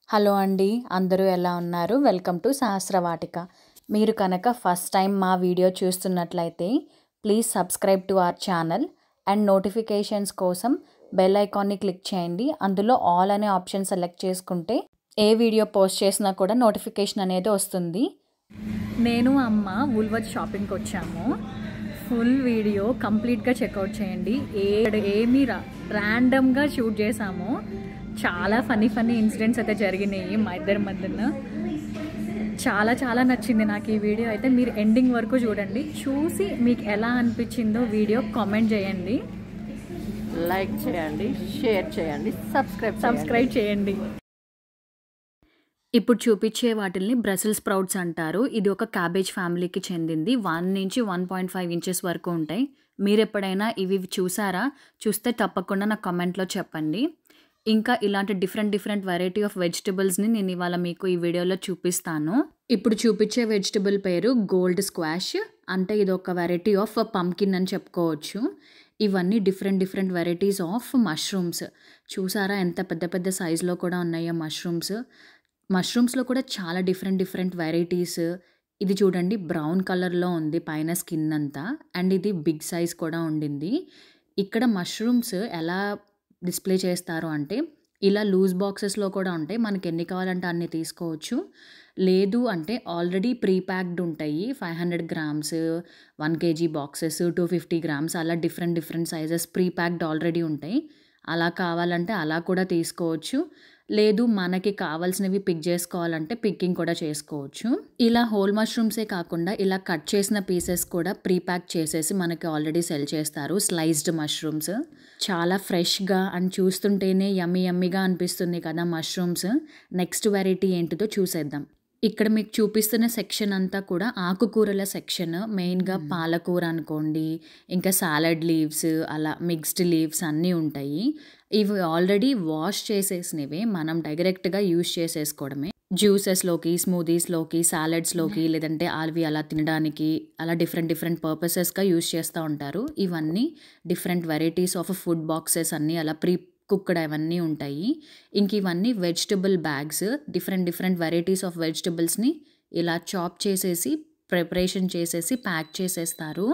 Hello అండి. అందరూ ఎలా ఉన్నారు? Welcome to Sahasravatika. మీరు కనుక ఫస్ట్ టైం మా వీడియో చూస్తున్నట్లయితే please subscribe to our channel and notifications కోసం బెల్ ఐకాన్ని క్లిక్ చేయండి. అందులో ఆల్ అనే ఆప్షన్ సెలెక్ట్ చేసుకుంటే ఏ వీడియో పోస్ట్ చేసినా కూడా నోటిఫికేషన్ అనేది వస్తుంది. నేను అమ్మ వుల్వర్త్ షాపింగ్కి వచ్చాము. ఫుల్ వీడియో కంప్లీట్గా చెక్అవుట్ చేయండి. ఏమి ర్యాండమ్గా షూట్ చేసాము. చాలా ఫన్నీ ఇన్సిడెంట్స్ అయితే జరిగినాయి మా ఇద్దరి మధ్యన. చాలా నచ్చింది నాకు ఈ వీడియో అయితే. మీరు ఎండింగ్ వరకు చూడండి. చూసి మీకు ఎలా అనిపించిందో వీడియో కామెంట్ చేయండి, లైక్ చేయండి, షేర్ చేయండి, సబ్స్క్రైబ్ చేయండి. ఇప్పుడు చూపించే వాటిల్ని బ్రసెల్స్ స్ప్రౌట్స్ అంటారు. ఇది ఒక క్యాబేజ్ ఫ్యామిలీకి చెందింది. 1 నుంచి 1.5 ఇంచెస్ వరకు ఉంటాయి. మీరు ఎప్పుడైనా ఇవి చూసారా? చూస్తే తప్పకుండా నాకు కామెంట్లో చెప్పండి. ఇంకా ఇలాంటి డిఫరెంట్ వెరైటీ ఆఫ్ వెజిటబుల్స్ని నేను ఇవాళ మీకు ఈ వీడియోలో చూపిస్తాను. ఇప్పుడు చూపించే వెజిటబుల్ పేరు గోల్డ్ స్క్వాష్. అంటే ఇది ఒక వెరైటీ ఆఫ్ పంకిన్ అని చెప్పుకోవచ్చు. ఇవన్నీ డిఫరెంట్ వెరైటీస్ ఆఫ్ మష్రూమ్స్. చూసారా ఎంత పెద్ద సైజులో కూడా ఉన్నాయో మష్రూమ్స్లో కూడా చాలా డిఫరెంట్ వెరైటీస్. ఇది చూడండి బ్రౌన్ కలర్లో ఉంది పైన స్కిన్ అంతా. అండ్ ఇది బిగ్ సైజ్ కూడా ఉండింది. ఇక్కడ మష్రూమ్స్ ఎలా డిస్ప్లే చేస్తారు అంటే ఇలా లూజ్ బాక్సెస్లో కూడా ఉంటాయి. మనకి ఎన్ని కావాలంటే అన్ని తీసుకోవచ్చు. లేదు అంటే ఆల్రెడీ ప్రీ ప్యాక్డ్ ఉంటాయి. 500 గ్రామ్స్, 1 kg బాక్సెస్, 250 గ్రామ్స్ అలా different sizes pre packed already ఉంటాయి. అలా కావాలంటే అలా కూడా తీసుకోవచ్చు. లేదు మనకి కావాల్సినవి పిక్ చేసుకోవాలంటే పిక్కింగ్ కూడా చేసుకోవచ్చు. ఇలా హోల్ మష్రూమ్సే కాకుండా ఇలా కట్ చేసిన పీసెస్ కూడా ప్రీ ప్యాక్ చేసేసి మనకి ఆల్రెడీ సెల్ చేస్తారు. స్లైస్డ్ మష్రూమ్స్ చాలా ఫ్రెష్గా అండ్ చూస్తుంటేనే యమ్మీగా అనిపిస్తుంది కదా మష్రూమ్స్. నెక్స్ట్ వెరైటీ ఏంటిదో చూసేద్దాం. ఇక్కడ మీకు చూపిస్తున్న సెక్షన్ అంతా కూడా ఆకుకూరల సెక్షన్. మెయిన్గా పాలకూర అనుకోండి, ఇంకా సాలడ్ లీవ్స్, అలా మిక్స్డ్ లీవ్స్ అన్నీ ఉంటాయి. ఇవి ఆల్రెడీ వాష్ చేసేసినవే, మనం డైరెక్ట్గా యూజ్ చేసేసుకోవడమే. జ్యూసెస్లోకి, స్మూదీస్లోకి, సాలడ్స్లోకి, లేదంటే అవి అలా తినడానికి అలా డిఫరెంట్ పర్పసెస్గా యూజ్ చేస్తూ ఉంటారు. ఇవన్నీ different varieties of food boxes అన్నీ అలా ప్రీ కుక్డ్ అవన్నీ ఉంటాయి. ఇంక ఇవన్నీ vegetable bags. Different varieties of వెజిటబుల్స్ని ఇలా చాప్ చేసేసి ప్రిపరేషన్ చేసేసి ప్యాక్ చేసేస్తారు.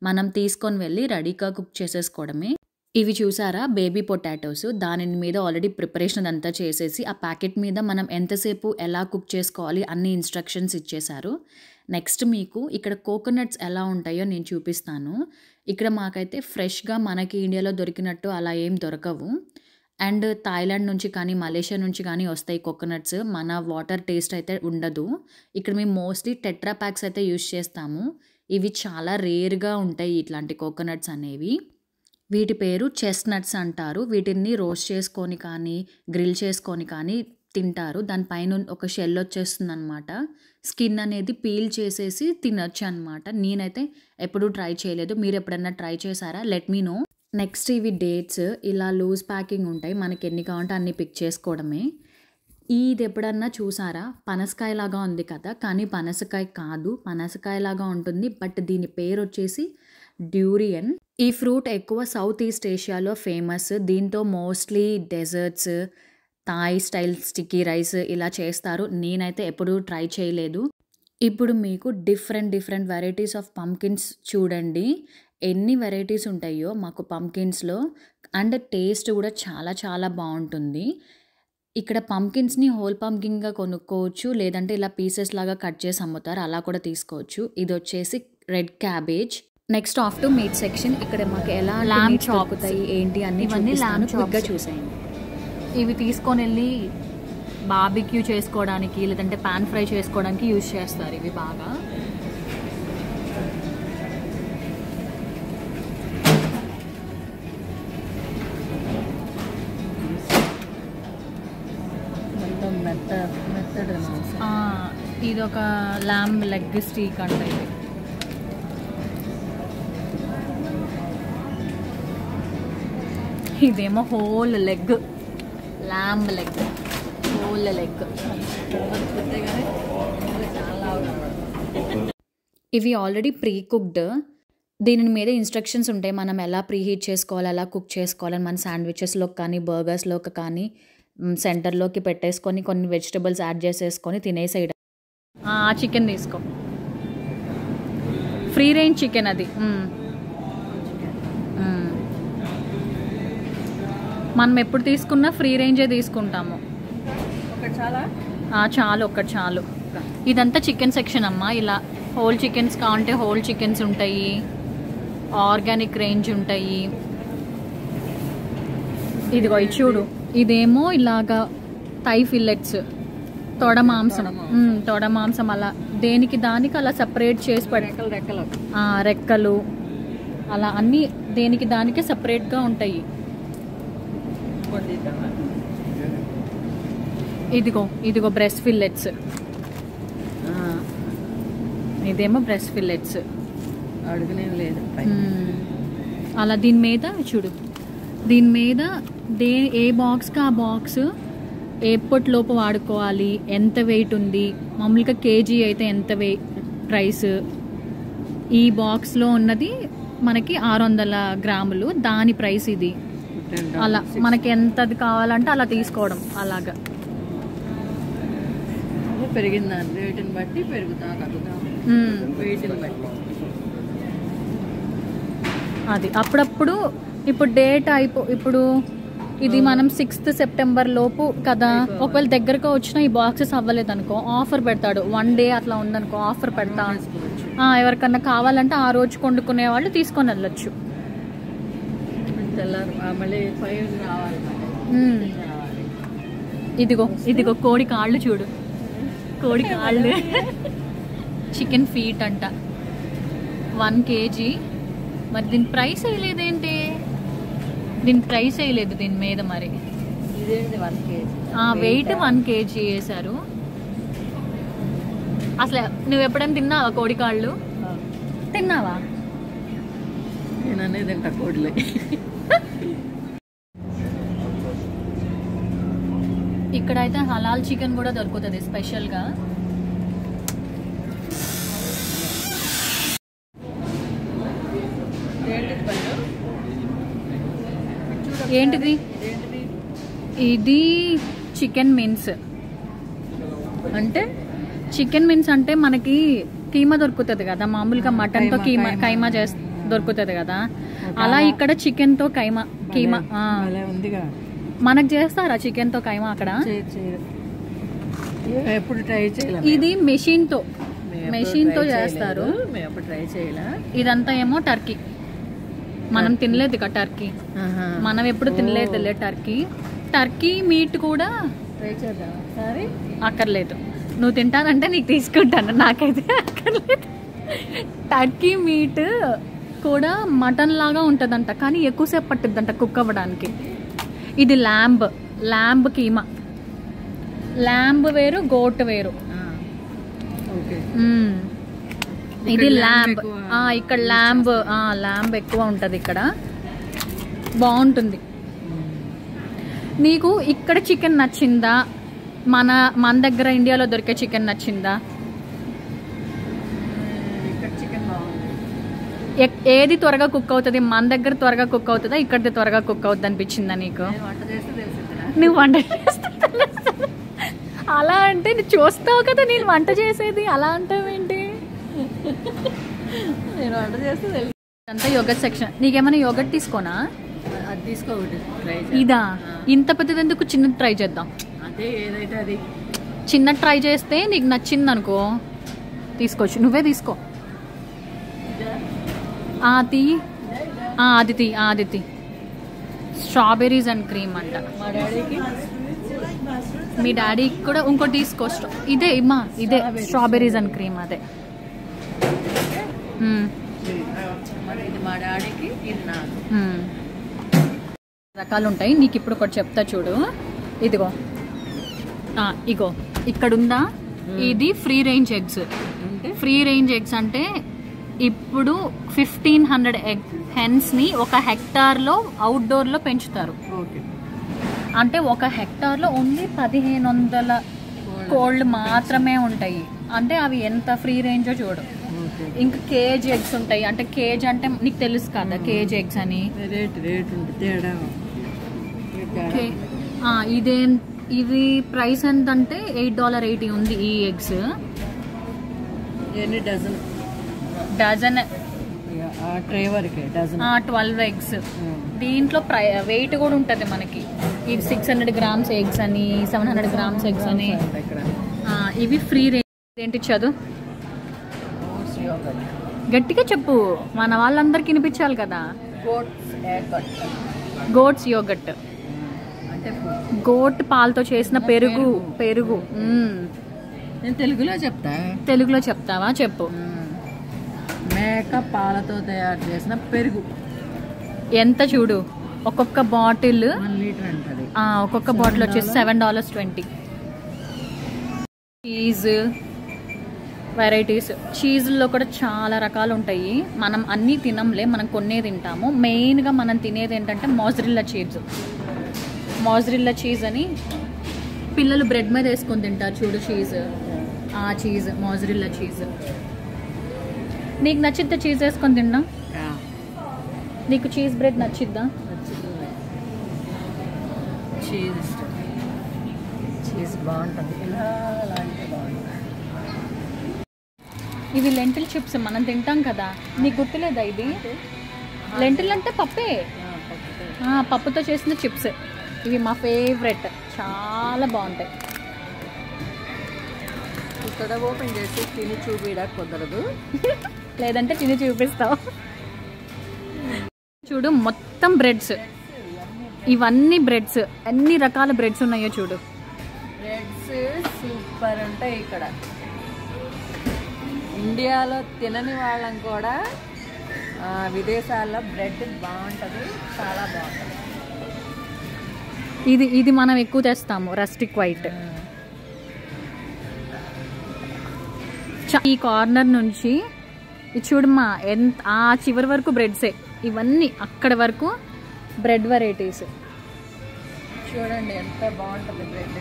మనం తీసుకొని వెళ్ళి రెడీగా కుక్ చేసేసుకోవడమే. ఇవి చూసారా బేబీ పొటాటోస్. దాని మీద ఆల్రెడీ ప్రిపరేషన్ అంతా చేసేసి ఆ ప్యాకెట్ మీద మనం ఎంతసేపు ఎలా కుక్ చేసుకోవాలి అన్ని ఇన్స్ట్రక్షన్స్ ఇచ్చేశారు. నెక్స్ట్ మీకు ఇక్కడ కోకోనట్స్ ఎలా ఉంటాయో నేను చూపిస్తాను. ఇక్కడ మాకైతే ఫ్రెష్గా మనకి ఇండియాలో దొరికినట్టు అలా ఏం దొరకవు. అండ్ థాయిలాండ్ నుంచి కానీ మలేషియా నుంచి కానీ వస్తాయి కోకోనట్స్. మన వాటర్ టేస్ట్ అయితే ఉండదు. ఇక్కడ మేము మోస్ట్లీ టెట్రా ప్యాక్స్ అయితే యూజ్ చేస్తాము. ఇవి చాలా రేర్గా ఉంటాయి ఇట్లాంటి కోకోనట్స్ అనేవి. వీటి పేరు చెస్ట్నట్స్ అంటారు. వీటిని రోస్ట్ చేసుకొని కానీ గ్రిల్ చేసుకొని కానీ తింటారు. దానిపైన ఒక షెల్ వచ్చేస్తుంది అనమాట. స్కిన్ అనేది పీల్ చేసేసి తినొచ్చు అనమాట. నేనైతే ఎప్పుడూ ట్రై చేయలేదు. మీరు ఎప్పుడన్నా ట్రై చేశారా? Let me know. నెక్స్ట్ ఇవి డేట్స్. ఇలా లూజ్ ప్యాకింగ్ ఉంటాయి. మనకి ఎన్ని కావాలంటే అన్ని పిక్ చేసుకోవడమే. ఇది ఎప్పుడన్నా చూసారా? పనసకాయలాగా ఉంది కదా, కానీ పనసకాయ కాదు. పనసకాయలాగా ఉంటుంది, బట్ దీని పేరు వచ్చేసి డ్యూరియన్. ఈ ఫ్రూట్ ఎక్కువ సౌత్ ఈస్ట్ ఏషియాలో ఫేమస్. దీంతో mostly desserts, Thai style sticky rice ఇలా చేస్తారు. నేనైతే ఎప్పుడూ ట్రై చేయలేదు. ఇప్పుడు మీకు డిఫరెంట్ వెరైటీస్ ఆఫ్ పంకిన్స్ చూడండి. ఎన్ని వెరైటీస్ ఉంటాయో మాకు పంకిన్స్లో. అండ్ టేస్ట్ కూడా చాలా బాగుంటుంది. ఇక్కడ పంకిన్స్ని హోల్ పంకిన్గా కొనుక్కోవచ్చు, లేదంటే ఇలా పీసెస్ లాగా కట్ చేసి అమ్ముతారు, అలా కూడా తీసుకోవచ్చు. ఇది వచ్చేసి red cabbage. Next off to meet section. ఇక్కడ మాకు ఎలా ల్యామ్ చాపుతాయి ఏంటి అన్ని చూపిస్తాను. క్విక్గా చూసేయండి. ఇవి తీసుకొని వెళ్ళి బార్బిక్యూ చేసుకోవడానికి లేదంటే పాన్ ఫ్రై చేసుకోవడానికి యూజ్ చేస్తారు ఇవి బాగా. ఇది ఒక ల్యామ్ లెగ్ స్టీక్ అంటే ఇదేమో whole leg, ల్యామ్ leg, whole leg. ఇవి ఆల్రెడీ ప్రీ కుక్డ్. దీని మీద ఇన్స్ట్రక్షన్స్ ఉంటాయి. మనం ఎలా ప్రీ హీట్ చేసుకోవాలి, ఎలా కుక్ చేసుకోవాలని. మన శాండ్విచెస్లోకి కానీ బర్గర్స్లోకి కానీ సెంటర్లోకి పెట్టేసుకొని కొన్ని వెజిటబుల్స్ యాడ్ చేసేసుకొని తినేసేయడం. చికెన్ తీసుకో, ఫ్రీ రేంజ్ చికెన్ అది. మనం ఎప్పుడు తీసుకున్నా ఫ్రీ రేంజే తీసుకుంటాము. చాలు, ఒక్కటి చాలు. ఇదంతా చికెన్ సెక్షన్ అమ్మా. ఇలా హోల్ చికెన్స్ కావాలంటే హోల్ చికెన్స్ ఉంటాయి, ఆర్గానిక్ రేంజ్ ఉంటాయి. ఇదిగో ఇది చూడు, ఇదేమో ఇలాగా థై ఫిల్లెట్స్, తొడ మాంసం అలా దేనికి దానికి అలా సపరేట్ చేసి రెక్కలు అలా అన్నీ దేనికి దానికే సపరేట్గా ఉంటాయి. ఇదిగో బ్రెస్ట్ ఫిల్లెట్స్, ఇదేమో బ్రెస్ట్ ఫిల్లెట్స్. అలా దీని మీద చూడు, దీని మీద ఏ బాక్స్కి ఆ బాక్స్ ఎప్పటిలోపు వాడుకోవాలి, ఎంత వెయిట్ ఉంది, మామూలుగా కేజీ అయితే ఎంత ప్రైస్. ఈ బాక్స్లో ఉన్నది మనకి 600 గ్రాములు, దాని ప్రైస్ ఇది. అలా మనకి ఎంతది కావాలంటే అలా తీసుకోవడం. అలాగా పెరిగిందా రేటుని బట్టి పెరుగుతా వెయిట్ని బట్టి అది. అప్పుడప్పుడు ఇప్పుడు డేట్ ఇప్పుడు ఇది మనం 6th సెప్టెంబర్ లోపు కదా, ఒకవేళ దగ్గరగా వచ్చినా ఈ బాక్సెస్ అవ్వలేదు అనుకో, ఆఫర్ పెడతాడు. 1 డే అట్లా ఉందనుకో ఆఫర్ పెడతా. ఎవరికన్నా కావాలంటే ఆ రోజు కొండుకునే వాళ్ళు తీసుకొని వెళ్ళొచ్చు. ఇదిగో కోడి కాళ్ళు చూడు, కోడి కాళ్ళు. చికెన్ ఫీట్ అంట 1 kg. మరి దీని ప్రైస్ వేయలేదేంటి? దీని ప్రైస్ వేయలేదు దీని మీద. మరి వెయిట్ 1 kg వేశారు. అసలు నువ్వు ఎప్పుడైనా తిన్నావా కోడి కాళ్ళు? తిన్నావా? నేను అనేది తింటా కోడిలే. ఇక్కడైతే హలాల్ చికెన్ కూడా దొరుకుతుంది స్పెషల్గా. ఏంటిది? ఇది చికెన్ మిన్స్. అంటే చికెన్ మిన్స్ అంటే మనకి కీమా దొరుకుతుంది కదా, మామూలుగా మటన్తో కైమా దొరుకుతుంది కదా, అలా ఇక్కడ చికెన్తో కీమా. మనకు చేస్తారా చికెన్తో కైమా అక్కడ? ఎప్పుడు ట్రై చేయాలి. ఇది మెషిన్తో చేస్తారు. ట్రై చేయాలా? ఇదంతా ఏమో టర్కీ. మనం తినలేదు ఇక టర్కీ, మనం ఎప్పుడు తినలేదు టర్కీ మీట్ కూడా. ట్రై చేద్దాం సరే. అక్కర్లేదు, నువ్వు తింటానంటే నీకు తీసుకుంటాను, నాకైతే అక్కర్లేదు. టర్కీ మీట్ కూడా మటన్ లాగా ఉంటుందంట, కానీ ఎక్కువసేపు పట్టుద్దంట కుక్ అవ్వడానికి. ఇది ల్యాంబ్ కీమా. ల్యాంబ్ వేరు, గోట్ వేరు. ఇది ల్యాంబ్. ఇక్కడ ల్యాంబ్ ఎక్కువ ఉంటుంది. ఇక్కడ బాగుంటుంది. నీకు ఇక్కడ చికెన్ నచ్చిందా, మన దగ్గర ఇండియాలో దొరికే చికెన్ నచ్చిందా? ఏది త్వరగా కుక్ అవుతుంది? మన దగ్గర త్వరగా కుక్ అవుతుందా, ఇక్కడిది త్వరగా కుక్ అవుతుంది అనిపించిందా నీకు? నువ్వు వంట చేస్తే అలా అంటే నువ్వు చూస్తావు కదా నేను వంట చేసేది, అలా అంటావేంటి? నేను వంట చేస్తే తెలుసు. అంతా యోగట్ సెక్షన్. నీకేమైనా యోగట్ తీసుకోనా? అది తీసుకోకూడదు. ఇదా? ఇంత పెద్దది ఎందుకు, చిన్నది ట్రై చేద్దాం. అదే ఏదైతే అది చిన్నది ట్రై చేస్తే నీకు నచ్చింది అనుకో తీసుకోవచ్చు. నువ్వే తీసుకో. ఆదితి స్ట్రాబెర్రీస్ అండ్ క్రీమ్ అంట. మా డాడీకి, మీ డాడీకి కూడా ఇంకోటి తీసుకో. ఇదే స్ట్రాబెర్రీస్ అండ్ క్రీమ్. అదే ఇది మా డాడీకి, ఇది నాకు. రకాలు ఉంటాయి. నీకు ఇప్పుడు ఒకటి చెప్తా చూడు. ఇదిగో ఇక్కడుందా, ఇది free range eggs. Free range eggs అంటే ఇప్పుడు 1500 హెన్స్ని 1 హెక్టార్లో అవుట్డోర్లో పెంచుతారు. అంటే 1 హెక్టార్లో ఓన్లీ 1500 కోళ్ళు మాత్రమే ఉంటాయి. అంటే అవి ఎంత ఫ్రీ రేంజో చూడు. ఇంకా కేజీ ఎగ్స్ ఉంటాయి. అంటే కేజీ అంటే నీకు తెలుసు కదా కేజీ ఎగ్స్ అని. ఇది ప్రైస్ ఎంత అంటే $8.80 ఉంది ఈ ఎగ్స్. ఎన్ని డజన్? డజన్ ట్రే వరకే డజన్. 12 ఎగ్స్. దీంట్లో వెయిట్ కూడా ఉంటుంది మనకి. ఇది 600 grams ఎగ్స్ అని, 700 grams ఎగ్స్ అని. ఇవి ఫ్రీ రేంజ్. ఏంటి చదువు? గట్టిగా చెప్పు, మన వాళ్ళందరికి వినిపించాలి కదా. గోట్స్ యోగట్ అంటే గోట్ పాలతో చేసిన పెరుగు. నేను తెలుగులో చెప్తా. తెలుగులో చెప్తావా? చెప్పు. మేక పాలతో తయారు చేసిన పెరుగు. ఎంత చూడు, ఒక్కొక్క బాటిల్ 1 లీటర్ అంటది. ఒక్కొక్క బాటిల్ వచ్చేసి $7.20. Cheese varieties. చీజ్లో కూడా చాలా రకాలు ఉంటాయి. మనం అన్నీ తినంలే, మనం కొన్నే తింటాము. మెయిన్గా మనం తినేది ఏంటంటే మోజరెల్లా చీజ్. మోజరెల్లా చీజ్ అని పిల్లలు బ్రెడ్ మీద వేసుకొని తింటారు చూడు. Cheese mozzarella cheese. నీకు నచ్చిద్దా చీజ్ వేసుకొని తిన్నా? నీకు చీజ్ బ్రెడ్ నచ్చిద్దా? చీజ్ ఇష్టం. చీజ్ బాగుంటుంది. ఇలాంటి బాగుంటుంది. ఇవి లెంటిల్ చిప్స్ మనం తింటాం కదా, నీకు గుర్తులేదా? ఇది లెంటిల్ అంటే పప్పే. పప్పుతో చేసిన చిప్స్. ఇవి మా ఫేవరెట్, చాలా బాగుంటాయి. ఇక్కడ ఓపెన్ చేసి తిని చూపించడానికి కుదరదు. లేదంటే తిని చూపిస్తావు. చూడు, మొత్తం బ్రెడ్స్. ఇవన్నీ బ్రెడ్స్. ఎన్ని రకాల బ్రెడ్స్ ఉన్నాయో చూడు. బ్రెడ్స్ సూపర్ ఉంటాయి. ఇక్కడ ఇండియాలో తినని వాళ్ళం కూడా విదేశాల్లో బ్రెడ్ బాగుంటుంది, చాలా బాగుంటుంది. ఇది మనం ఎక్కువ తెస్తాము, రస్టిక్ వైట్. ఈ కార్నర్ నుంచి ఇది చూడమ్మా, ఆ చివరి వరకు బ్రెడ్సే. ఇవన్నీ అక్కడ వరకు బ్రెడ్ వెరైటీస్. చూడండి ఎంత బాగుంటుంది బ్రెడ్.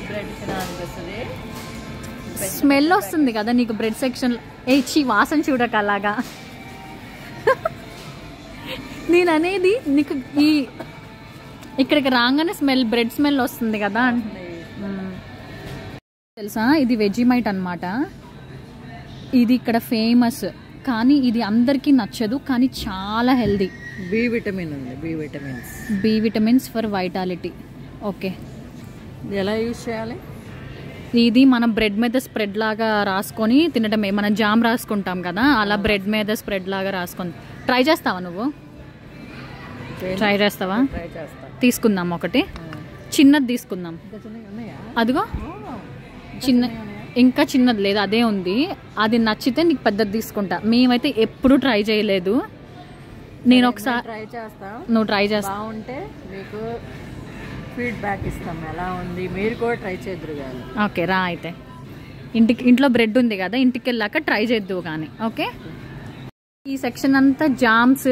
బ్రెడ్ తినాలనిపిస్తుంది. స్మెల్ వస్తుంది కదా నీకు బ్రెడ్ సెక్షన్. వాసన చూడక అలాగా. నేను అనేది నీకు ఇక్కడికి రాగానే బ్రెడ్ స్మెల్ వస్తుంది కదా. తెలుసా, ఇది వెజిమైట్ అన్నమాట. ఇది ఇక్కడ ఫేమస్, కానీ ఇది అందరికీ నచ్చదు, కానీ చాలా హెల్దీ. బి విటమిన్ ఉంది. B vitamins for vitality. Okay, ఎలా యూజ్ చేయాలి? ఇది మనం బ్రెడ్ మీద స్ప్రెడ్ లాగా రాసుకొని తినడమే. మనం జామ్ రాసుకుంటాం కదా, అలా బ్రెడ్ మీద స్ప్రెడ్ లాగా రాసుకొని. ట్రై చేస్తావా నువ్వు? ట్రై చేస్తావా? తీసుకుందాం ఒకటి. చిన్నది తీసుకుందాం. అదిగో ఇంకా చిన్నది లేదు, అదే ఉంది. అది నచ్చితే నీకు పెద్దది తీసుకుంటా. మేమైతే ఎప్పుడు ట్రై చేయలేదు. నేను ఒకసారి ట్రై చేస్తా. నువ్వు ట్రై చేస్తా. బాగుంటే మీకు ఫీడ్బ్యాక్ ఇస్తాం ఎలా ఉంది. మీరు కూడా ట్రై చేద్దరు కానీ. ఓకే రా. అయితే ఇంట్లో బ్రెడ్ ఉంది కదా, ఇంటికి వెళ్ళాక ట్రై చేద్దువు కానీ. ఓకే. ఈ సెక్షన్ అంతా జామ్స్,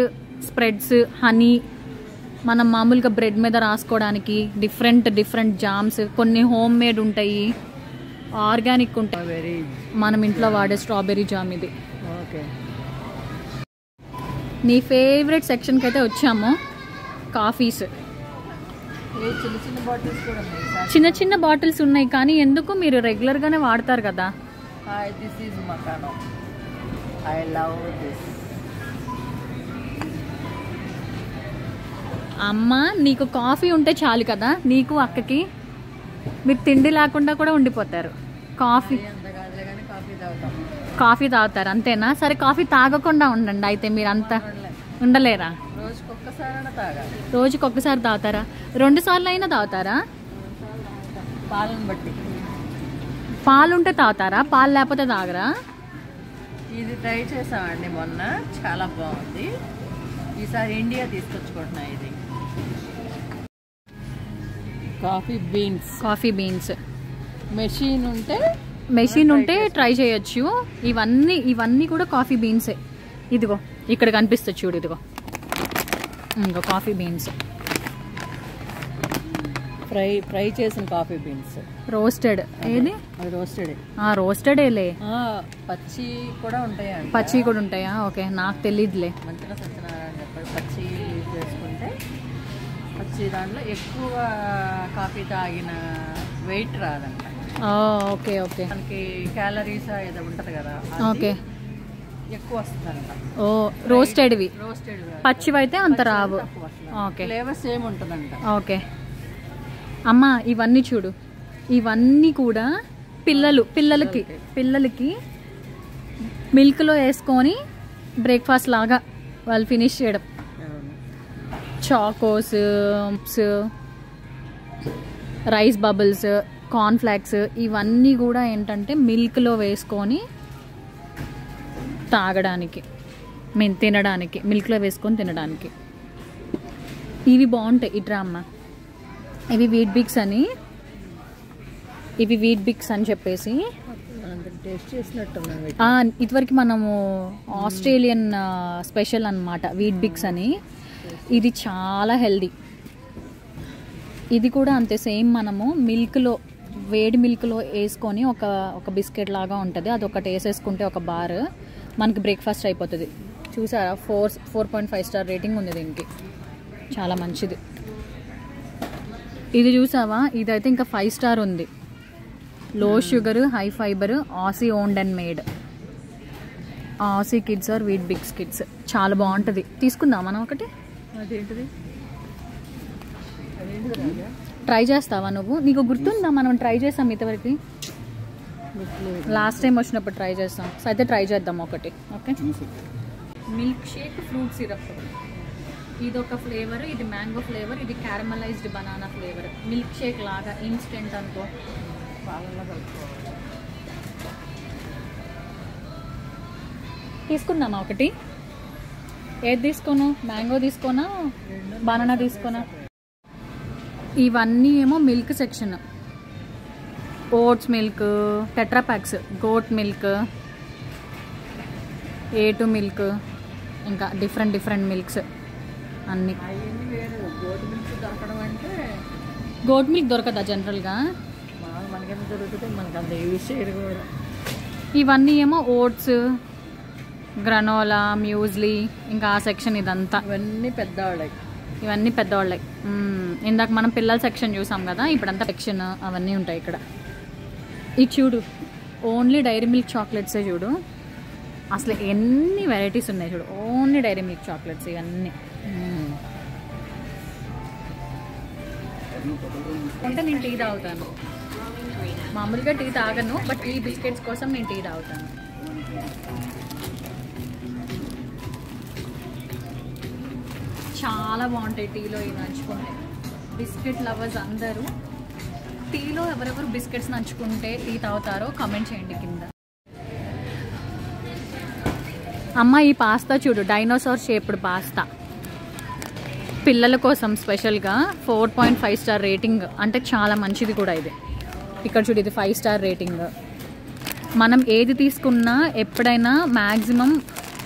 స్ప్రెడ్స్, హనీ. మనం మామూలుగా బ్రెడ్ మీద రాసుకోవడానికి డిఫరెంట్ జామ్స్. కొన్ని హోమ్ మేడ్ ఉంటాయి, ఆర్గానిక్ ఉంటాయి. మనం ఇంట్లో వాడే స్ట్రాబెర్రీ జామ్ ఇది. ఓకే. నీ ఫేవరెట్ సెక్షన్కి అయితే వచ్చాము. కాఫీస్. చిన్న బాటిల్స్ ఉన్నాయి, కానీ ఎందుకు మీరు రెగ్యులర్గానే వాడతారు కదా. దిస్ ఈజ్ మకానో. I love this. అమ్మ, నీకు కాఫీ ఉంటే చాలు కదా, నీకు అక్కకి. మీరు తిండి లేకుండా కూడా ఉండిపోతారు. కాఫీ తాగుతారు అంతేనా? సరే, కాఫీ తాగకుండా ఉండండి అయితే. మీరు అంతా ఉండలేరా? రోజుకి ఒక్కసారి తాగుతారా? 2 సార్లు అయినా తాగుతారా? పాలను బట్టి. పాలుంటే తాగుతారా? పాలు లేకపోతే తాగరా? ఇది ట్రై చేసామండి మొన్న, చాలా బాగుంది. ఈసారి ఇండియా తీసుకొచ్చుకుంటున్నా. ఇది కాఫీ బీన్స్. మెషిన్ ఉంటే ట్రై చేయొచ్చు. ఇవన్నీ కూడా కాఫీ బీన్సే. ఇదిగో ఇక్కడ కనిపిస్తుంది చూడు, ఇదిగో ఇంకో కాఫీ బీన్స్. ఫ్రై చేసిన కాఫీ బీన్స్. రోస్టెడ్. ఏది? రోస్టెడేలే. పచ్చి కూడా ఉంటాయా? పచ్చి కూడా ఉంటాయా? ఓకే, నాకు తెలియదులే. మంచిగా సత్యనారాయణ చెప్పాడు, పచ్చి యూజ్ చేసుకుంటే వచ్చి దాంట్లో ఎక్కువ కాఫీ తాగిన వెయిట్ రాదంట. Okay okay. మనకి క్యాలరీస్ ఏదో ఉంటుంది కదా, ఓకే, ఎక్కువ వస్తుందంట. ఓ రోస్టెడ్వి, రోస్టెడ్ పచ్చివి అయితే అంత రావు. ఓకే, ఫ్లేవర్ సేమ్ ఉంటుందంట. ఓకే అమ్మ, ఇవన్నీ చూడు, ఇవన్నీ కూడా పిల్లలకి మిల్క్లో వేసుకొని బ్రేక్ఫాస్ట్ లాగా వాళ్ళు ఫినిష్ చేయడం. చాకోస్, రైస్ బబుల్స్, కార్న్ఫ్లాక్స్, ఇవన్నీ కూడా ఏంటంటే మిల్క్లో వేసుకొని తాగడానికి, తినడానికి, మిల్క్లో వేసుకొని తినడానికి. ఇవి బాగుంటాయి. ఇట్రా అమ్మ, ఇవి వీట్ బిక్స్ అని చెప్పేసి టేస్ట్ చేసినట్టున్నాయి. ఇదివరకు మనము ఆస్ట్రేలియన్ స్పెషల్ అన్నమాట వీట్ బిక్స్ అని. ఇది చాలా హెల్దీ. ఇది కూడా అంతే, సేమ్ మనము వేడి మిల్క్లో వేసుకొని ఒక బిస్కెట్ లాగా ఉంటుంది, అదొకటి వేసేసుకుంటే ఒక బార్ మనకి బ్రేక్ఫాస్ట్ అయిపోతుంది. చూసారా, 4.5 స్టార్ రేటింగ్ ఉంది దీనికి, చాలా మంచిది. ఇది చూసావా, ఇదైతే ఇంకా 5 స్టార్ ఉంది. Low sugar, high fibre, Aussie owned and made, Aussie kids are Weet Bix kids. చాలా బాగుంటుంది. తీసుకుందాం మనం ఒకటి. అదేంటిది? ట్రై చేస్తావా నువ్వు? నీకు గుర్తుందా మనం ట్రై చేస్తాం ఇంతవరకు? లాస్ట్ టైం వచ్చినప్పుడు ట్రై చేస్తాం. సో అయితే ట్రై చేద్దాం ఒకటి. Okay, milkshake fruit syrup, ఇది ఒక ఫ్లేవర్, ఇది మ్యాంగో ఫ్లేవర్, ఇది caramelised banana flavour. Milkshake లాగా ఇన్స్టెంట్ అనుకో. తీసుకుందామా ఒకటి? ఏది తీసుకోను? మ్యాంగో తీసుకోనా, బనానా తీసుకోనా? ఇవన్నీ ఏమో milk section. Oats milk, tetra packs, goat milk, A2 milk, ఇంకా డిఫరెంట్ మిల్క్స్ అన్నీ. గోట్ మిల్క్ దొరకదా జనరల్గా? మనకెంత దొరుకుతుంది, మనకు అంత యూజ్ చేయరు కూడా. ఇవన్నీ ఏమో ఓట్స్, గ్రనోలా, మ్యూజ్లీ, ఇంకా ఆ సెక్షన్. ఇదంతా ఇవన్నీ పెద్దవాళ్ళకి. ఇందాక మనం పిల్లల సెక్షన్ చూసాం కదా, ఇప్పుడంతా సెక్షన్ అవన్నీ ఉంటాయి ఇక్కడ. ఇది చూడు, ఓన్లీ డైరీ మిల్క్ చాక్లెట్సే చూడు, అసలు ఎన్ని వెరైటీస్ ఉన్నాయి చూడు. ఓన్లీ డైరీ మిల్క్ చాక్లెట్స్ ఇవన్నీ. అంటే నేను టీ తాగుతాను, మామూలుగా టీ తాగను, బట్ ఈ బిస్కెట్స్ కోసం నేను టీ తాగుతాను. చాలా బాగుంటాయి టీలో ఇవి నంచుకుంటే. బిస్కెట్ లవర్స్ అందరూ టీలో ఎవరెవరు బిస్కెట్స్ నంచుకుంటే టీ తాగుతారో కామెంట్ చేయండి కింద. అమ్మ, ఈ పాస్తా చూడు, డైనోసార్ షేప్డ్ పాస్తా, పిల్లల కోసం స్పెషల్గా 4.5 స్టార్ రేటింగ్, అంటే చాలా మంచిది కూడా ఇది. ఇక్కడ చూడు, ఇది 5 స్టార్ రేటింగ్. మనం ఏది తీసుకున్నా ఎప్పుడైనా మ్యాక్సిమం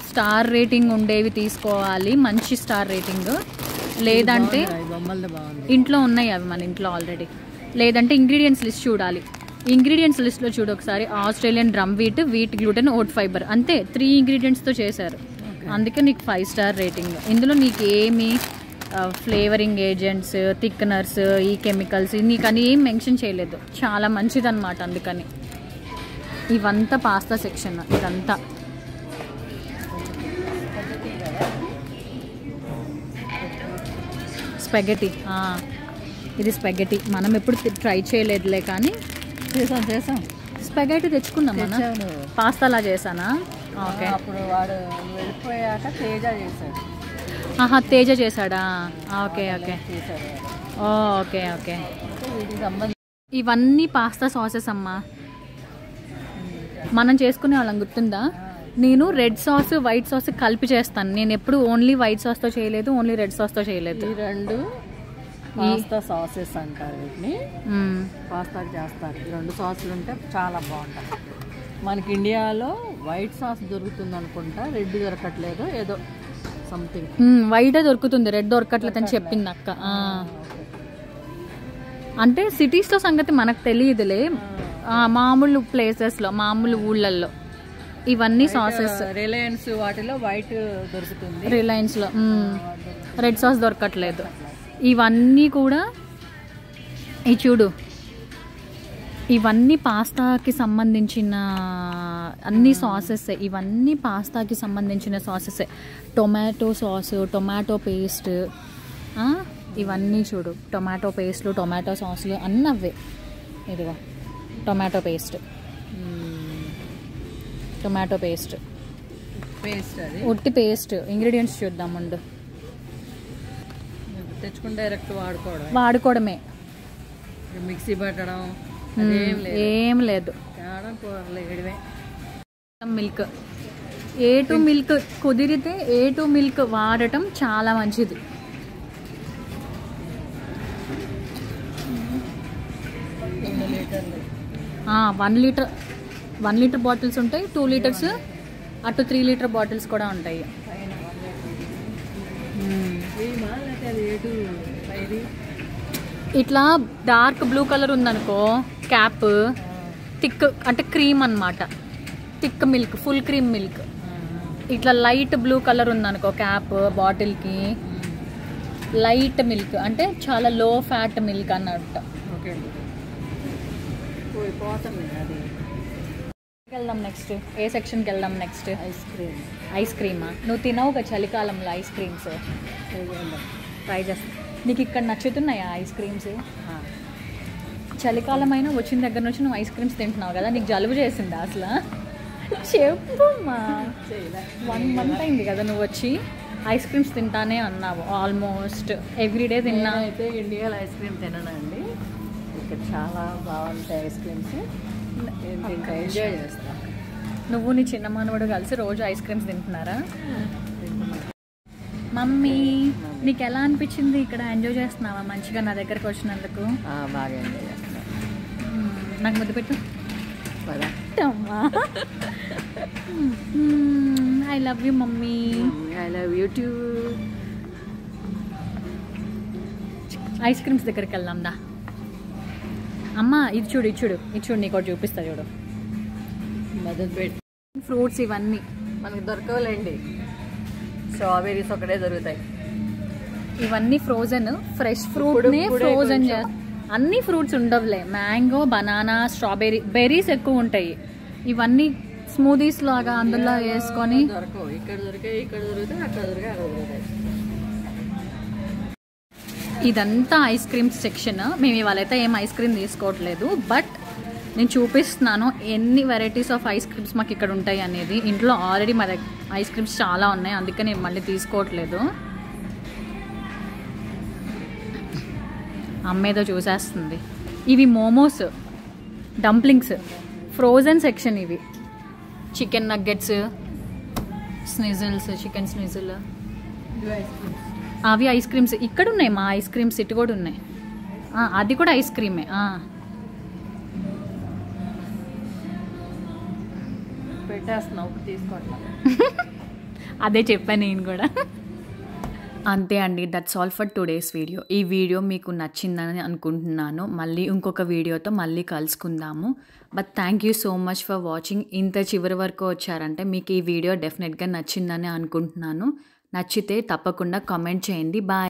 స్టార్ రేటింగ్ ఉండేవి తీసుకోవాలి, మంచి స్టార్ రేటింగ్. లేదంటే ఇంట్లో ఉన్నాయి అవి మన ఇంట్లో ఆల్రెడీ. లేదంటే ఇంగ్రీడియంట్స్ లిస్ట్ చూడాలి. ఇంగ్రీడియంట్స్ లిస్ట్లో చూడు ఒకసారి, Australian drum wheat gluten, vote fibre, అంతే 3 ఇంగ్రీడియంట్స్తో చేశారు. అందుకే నీకు 5 స్టార్ రేటింగ్. ఇందులో నీకు ఏమి ఫ్లేవరింగ్ ఏజెంట్స్, థిక్నర్స్, ఈ కెమికల్స్ నీకు అని ఏం మెన్షన్ చేయలేదు. చాలా మంచిదన్నమాట. అందుకని ఇవంతా పాస్తా సెక్షన్. ఇదంతా స్పెగెటీ. ఇది స్పెగెటీ, మనం ఎప్పుడు ట్రై చేయలేదులే, కానీ చేసాం. స్పెగెటీ తెచ్చుకున్నాం మనం. పాస్తాలా చేశానా? ఓకే. అప్పుడు వాడు వెళ్ళిపోయాక తేజ చేశాడు. తేజ చేశాడా? ఓకే. ఇవన్నీ పాస్తా సాసెస్ అమ్మా. మనం చేసుకునే వాళ్ళం గుర్తుందా? నేను రెడ్ సాస్, వైట్ సాస్ కలిపి చేస్తాను. నేను ఎప్పుడు ఓన్లీ వైట్ సాస్తో చేయలేదు, ఓన్లీ రెడ్ సాస్తో చేయలేదు. ఈ 2 పాస్తా సాసెస్ అంటారు వీటిని. పాస్తా చేస్తారు. ఈ 2 సాసులు ఉంటే చాలా బాగుంటాయి. మనకి ఇండియాలో వైట్ సాస్ దొరుకుతుంది అనుకుంటా, రెడ్ దొరకట్లేదు, ఏదో సంథింగ్. వైటే దొరుకుతుంది, రెడ్ దొరకట్లేదు అని చెప్పింది అక్క. అంటే సిటీస్లో సంగతి మనకు తెలియదులే, మామూలు ప్లేసెస్లో, మామూలు ఊళ్ళల్లో ఇవన్నీ సాసెస్. రిలయన్స్ వాటిలో వైట్ దొరుకుతుంది, రిలయన్స్లో రెడ్ సాస్ దొరకట్లేదు. ఇవన్నీ కూడా ఈ చూడు, ఇవన్నీ పాస్తాకి సంబంధించిన అన్ని సాసెస్. ఇవన్నీ పాస్తాకి సంబంధించిన sauces. Tomato sauce, tomato paste, ఇవన్నీ చూడు, టొమాటో పేస్ట్లు, టొమాటో సాసులు అన్నీ అవే. ఇదిగో టొమాటో పేస్ట్, టొమాటో పేస్ట్, అది ఉట్టి పేస్ట్. ఇంగ్రీడియంట్స్ చూద్దాం ముందు. తెచ్చుకుని డైరెక్ట్ వాడుకోవడమే, మిక్సీ పట్టడం ఏం లేదు. మిల్క్, A2 మిల్క్ కుదిరితే A2 మిల్క్ వాడటం చాలా మంచిది. వన్ లీటర్ బాటిల్స్ ఉంటాయి, 2 లీటర్స్, అటు 3 లీటర్ బాటిల్స్ కూడా ఉంటాయి. ఇట్లా డార్క్ బ్లూ కలర్ ఉందనుకో క్యాప్, థిక్ అంటే క్రీమ్ అన్నమాట, thick milk, full cream milk. ఇట్లా లైట్ బ్లూ కలర్ ఉందనుకో క్యాప్ బాటిల్కి, లైట్ మిల్క్ అంటే చాలా లో ఫ్యాట్ మిల్క్ అన్నట్టు. వెళ్దాం నెక్స్ట్, ఏ సెక్షన్కి వెళ్దాం నెక్స్ట్? ఐస్ క్రీమా? నువ్వు తినవు కదా చలికాలంలో ఐస్ క్రీమ్స్, ట్రై చేస్తా. నీకు ఇక్కడ నచ్చుతున్నాయా ఐస్ క్రీమ్స్? చలికాలం అయినా వచ్చిన దగ్గర నుంచి నువ్వు ఐస్ క్రీమ్స్ తింటున్నావు కదా, నీకు జలుబు చేసిందా అసలు? చెప్పమ్మా. 1 మంత్ అయింది కదా నువ్వు వచ్చి, ఐస్ క్రీమ్స్ తింటానే అన్నావు. ఆల్మోస్ట్ ఎవ్రీడే తిన్నా. అయితే ఇండియాలో ఐస్ క్రీమ్ తిననండి, ఇక్కడ చాలా బాగుంటాయి ఐస్ క్రీమ్స్, ఎంజాయ్ చేస్తా. నువ్వు నీ చిన్న మనవడు కలిసి రోజు ఐస్ క్రీమ్స్ తింటున్నారా? మమ్మీ నీకు ఎలా అనిపించింది ఇక్కడ? ఎంజాయ్ చేస్తున్నావా మంచిగా నా దగ్గరకు వచ్చినందుకు? బాగా ఎంజాయ్ చేస్తున్నా. నాకు ముద్దు పెట్టు. I love you mummy. I love you two. Ice creams దగ్గరికి వెళ్దాం దా. అమ్మ ఇది చూడు, ఇది చూడు, ఇది చూడు, నీకు ఒకటి చూపిస్తా చూడు. మదర్ బెడ్ ఫ్రూట్స్ ఇవన్నీ మనకి దొరకవులేండి, స్ట్రాబెర్రీస్ ఒకటే దొరుకుతాయి. ఇవన్నీ ఫ్రోజన్, ఫ్రెష్ ఫ్రూట్ని ఫ్రోజన్ అన్ని ఫ్రూట్స్ ఉండవులే. మ్యాంగో, బనానా, స్ట్రాబెర్రీ, బెర్రీస్ ఎక్కువ ఉంటాయి. ఇవన్నీ స్మూదీస్ లాగా అందులో వేసుకొని దొరకవు. ఇక్కడ దొరికాయి, ఇక్కడ దొరుకుతాయి, అక్కడ దొరికాయి, అక్కడ దొరుకుతాయి. ఇదంతా ఐస్ క్రీమ్స్ సెక్షన్. మేము ఇవాళైతే ఏం ఐస్ క్రీమ్ తీసుకోవట్లేదు, బట్ నేను చూపిస్తున్నాను ఎన్ని వెరైటీస్ ఆఫ్ ఐస్ క్రీమ్స్ మాకు ఇక్కడ ఉంటాయి అనేది. ఇంట్లో ఆల్రెడీ మా దగ్గర ఐస్ క్రీమ్స్ చాలా ఉన్నాయి, అందుకే నేను మళ్ళీ తీసుకోవట్లేదు. అమ్మేదో చూసేస్తుంది. ఇవి మోమోస్, డంప్లింగ్స్, ఫ్రోజన్ సెక్షన్. ఇవి చికెన్ నగ్గెట్స్, స్నిజిల్స్, చికెన్ స్నిజిల్, అవి ఐస్ క్రీమ్స్. ఇక్కడ ఉన్నాయి మా ఐస్ క్రీమ్స్, ఇటు కూడా ఉన్నాయి. అది కూడా ఐస్ క్రీమే. పెట్టేస్తున్నావు తీసుకోవట్లా. అదే చెప్పాను నేను కూడా. అంతే అండి, that's all for today's video. ఈ వీడియో మీకు నచ్చిందని అనుకుంటున్నాను. మళ్ళీ ఇంకొక వీడియోతో మళ్ళీ కలుసుకుందాము. But thank you so much for watching. ఇంత చివరి వరకు వచ్చారంటే మీకు ఈ వీడియో డెఫినెట్గా నచ్చిందని అనుకుంటున్నాను. నచ్చితే తప్పకుండా కామెంట్ చేయండి. బాయ్.